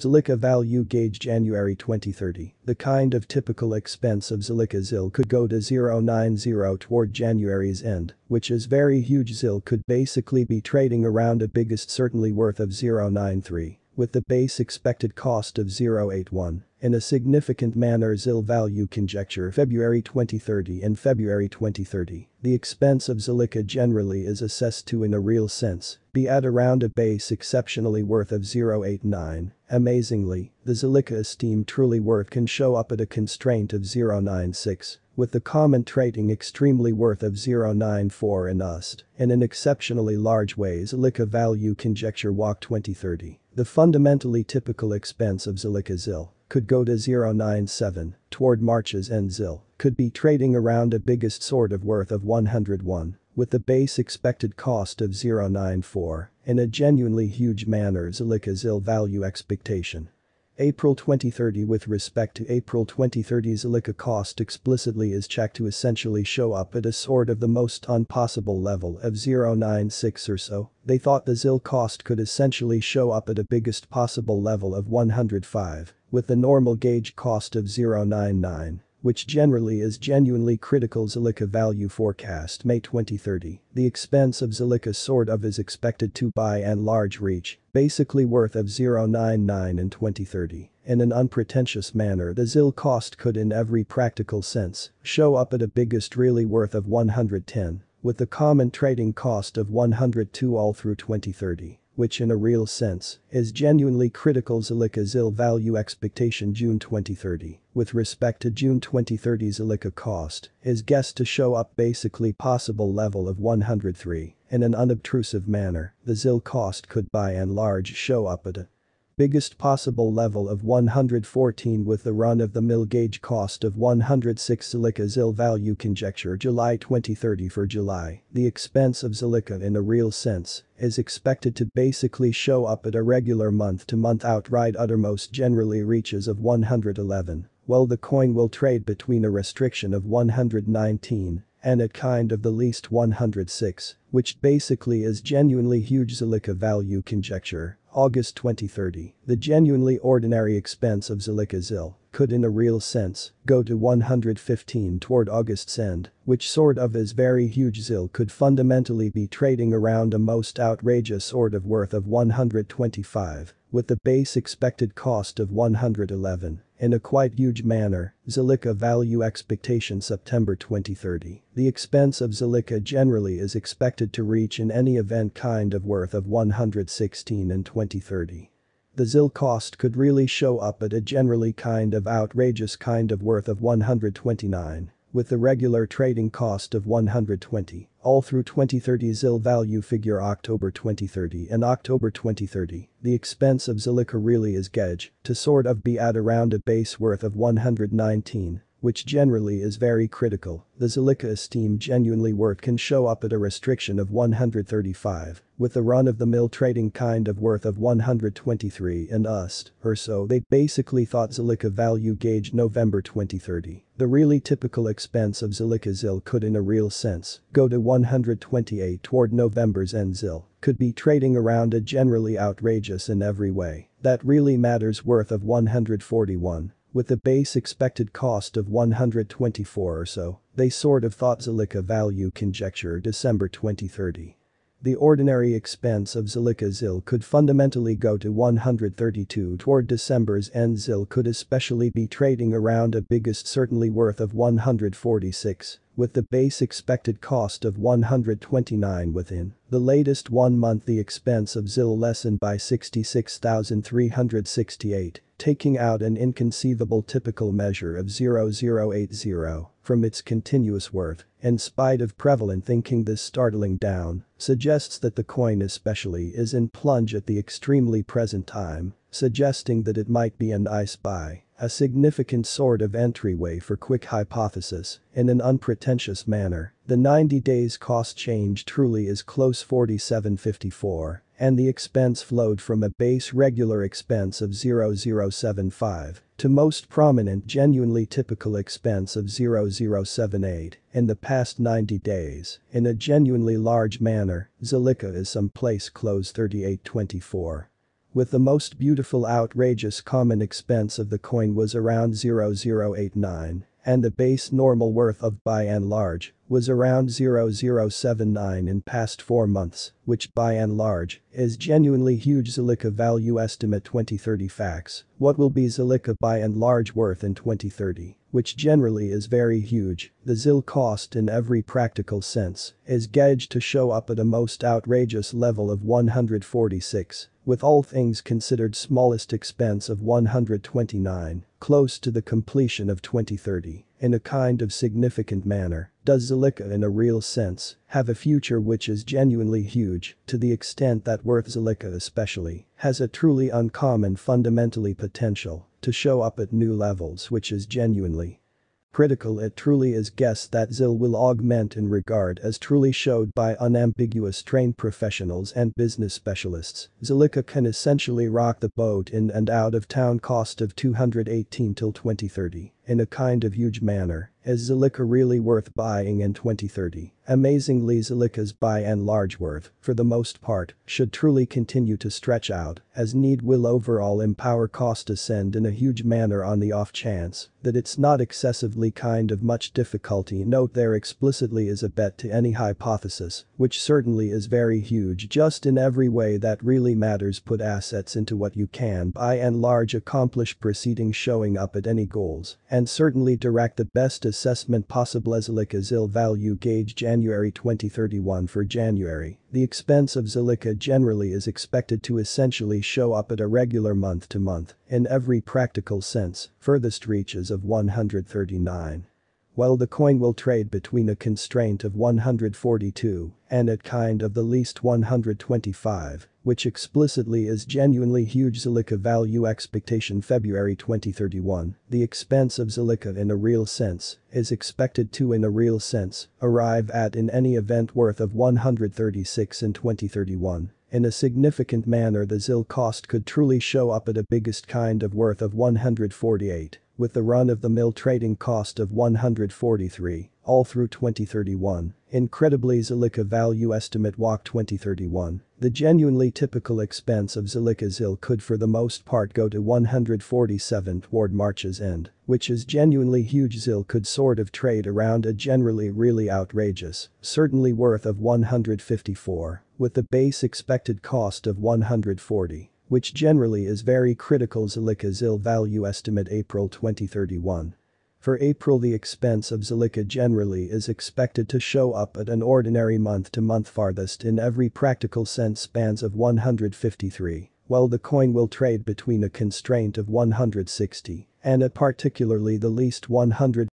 ZILLIQA value gauge January 2030. The kind of typical expense of ZILLIQA ZIL could go to 0.90 toward January's end, which is very huge. ZIL could basically be trading around a biggest certainly worth of 0.93, with the base expected cost of 0.81. In a significant manner ZIL value conjecture February 2030 and February 2030. The expense of ZILLIQA generally is assessed to in a real sense be at around a base exceptionally worth of 0.89. Amazingly, the ZILLIQA esteem truly worth can show up at a constraint of 0.96, with the common trading extremely worth of 0.94 and UST. In an exceptionally large way ZILLIQA value conjecture walk 2030. The fundamentally typical expense of ZILLIQA ZIL could go to 0.97 toward March's end. ZIL could be trading around a biggest sort of worth of 101, with the base expected cost of 0.94. In a genuinely huge manner ZILLIQA ZIL value expectation. April 2030. With respect to April 2030 ZILLIQA cost explicitly is checked to essentially show up at a sort of the most impossible level of 0.96 or so. They thought the ZIL cost could essentially show up at a biggest possible level of 105, with the normal gauge cost of 0.99. Which generally is genuinely critical. ZILLIQA value forecast May 2030. The expense of ZILLIQA sort of is expected to by and large reach, basically worth of 0.99 in 2030. In an unpretentious manner the ZIL cost could in every practical sense show up at a biggest really worth of 110, with the common trading cost of 102 all through 2030. Which in a real sense is genuinely critical. ZILLIQA ZIL value expectation June 2030. With respect to June 2030 ZILLIQA cost is guessed to show up basically possible level of 103. In an unobtrusive manner, the ZIL cost could by and large show up at a biggest possible level of 114 with the run-of-the-mill gauge cost of 106. ZILLIQA ZIL value conjecture July 2030. For July, the expense of ZILLIQA in a real sense is expected to basically show up at a regular month-to-month outright uttermost generally reaches of 111, while the coin will trade between a restriction of 119 and at kind of the least 106, which basically is genuinely huge. ZILLIQA value conjecture August 2030. The genuinely ordinary expense of ZILLIQA ZIL could in a real sense go to 115 toward August's end, which sort of is very huge. ZIL could fundamentally be trading around a most outrageous sort of worth of 125, with the base expected cost of 111. In a quite huge manner, ZILLIQA value expectation September 2030. The expense of ZILLIQA generally is expected to reach in any event kind of worth of 116 in 2030. The ZIL cost could really show up at a generally kind of outrageous kind of worth of 129, with the regular trading cost of 120, all through 2030. ZIL value figure October 2030 and October 2030. The expense of ZILLIQA really is gauged to sort of be at around a base worth of 119, which generally is very critical. The ZILLIQA esteem genuinely worth can show up at a restriction of 135, with the run-of-the-mill trading kind of worth of 123 and UST or so. They basically thought ZILLIQA value gauge November 2030. The really typical expense of ZILLIQA ZIL could in a real sense go to 128 toward November's end. ZIL could be trading around a generally outrageous in every way that really matters worth of 141. With the base expected cost of 124 or so. They sort of thought ZILLIQA value conjecture December 2030. The ordinary expense of ZILLIQA ZIL could fundamentally go to 132 toward December's end. ZIL could especially be trading around a biggest certainly worth of 146, with the base expected cost of 129 within the latest 1 month. The expense of ZIL lessened by 66,368, taking out an inconceivable typical measure of 0.080 from its continuous worth, in spite of prevalent thinking. This startling down suggests that the coin especially is in plunge at the extremely present time, suggesting that it might be an ice buy, a significant sort of entryway for quick hypothesis. In an unpretentious manner, the 90 days cost change truly is close 47.54, and the expense flowed from a base regular expense of 0.075 to most prominent genuinely typical expense of 0.078 in the past 90 days. In a genuinely large manner, ZILLIQA is someplace close 38.24. with the most beautiful outrageous common expense of the coin was around 0089, and the base normal worth of by and large was around 0079 in past 4 months, which by and large is genuinely huge. ZILLIQA value estimate 2030 facts. What will be ZILLIQA by and large worth in 2030? Which generally is very huge. The ZIL cost in every practical sense is gauged to show up at a most outrageous level of 146, with all things considered smallest expense of 129, close to the completion of 2030, in a kind of significant manner. Does ZILLIQA in a real sense have a future which is genuinely huge, to the extent that worth ZILLIQA especially has a truly uncommon fundamentally potential to show up at new levels which is genuinely critical? It truly is guessed that ZIL will augment in regard as truly showed by unambiguous trained professionals and business specialists. ZILLIQA can essentially rock the boat in and out of town cost of 218 till 2030 in a kind of huge manner. Is ZILLIQA really worth buying in 2030? Amazingly, ZILLIQA's by and large worth, for the most part, should truly continue to stretch out as need will overall empower cost ascend in a huge manner on the off chance that it's not excessively kind of much difficulty. Note there explicitly is a bet to any hypothesis, which certainly is very huge just in every way that really matters. Put assets into what you can by and large accomplish preceding showing up at any goals, and certainly direct the best assessment possible. As ZILLIQA ZIL value gauge January 2031. For January, the expense of ZILLIQA generally is expected to essentially show up at a regular month to month, in every practical sense, furthest reaches of 139. While the coin will trade between a constraint of 142 and at kind of the least 125, which explicitly is genuinely huge. ZILLIQA value expectation February 2031. The expense of ZILLIQA in a real sense is expected to in a real sense arrive at in any event worth of 136 in 2031. In a significant manner the ZIL cost could truly show up at a biggest kind of worth of 148, with the run-of-the-mill trading cost of 143, all through 2031. Incredibly, ZILLIQA value estimate walk 2031. The genuinely typical expense of ZILLIQA ZIL could for the most part go to 147 toward March's end, which is genuinely huge. ZIL could sort of trade around a generally really outrageous, certainly worth of 154, with the base expected cost of 140. Which generally is very critical. ZILLIQA ZIL value estimate April 2031. For April the expense of ZILLIQA generally is expected to show up at an ordinary month-to-month farthest in every practical sense spans of 153, while the coin will trade between a constraint of 160 and at particularly the least 100.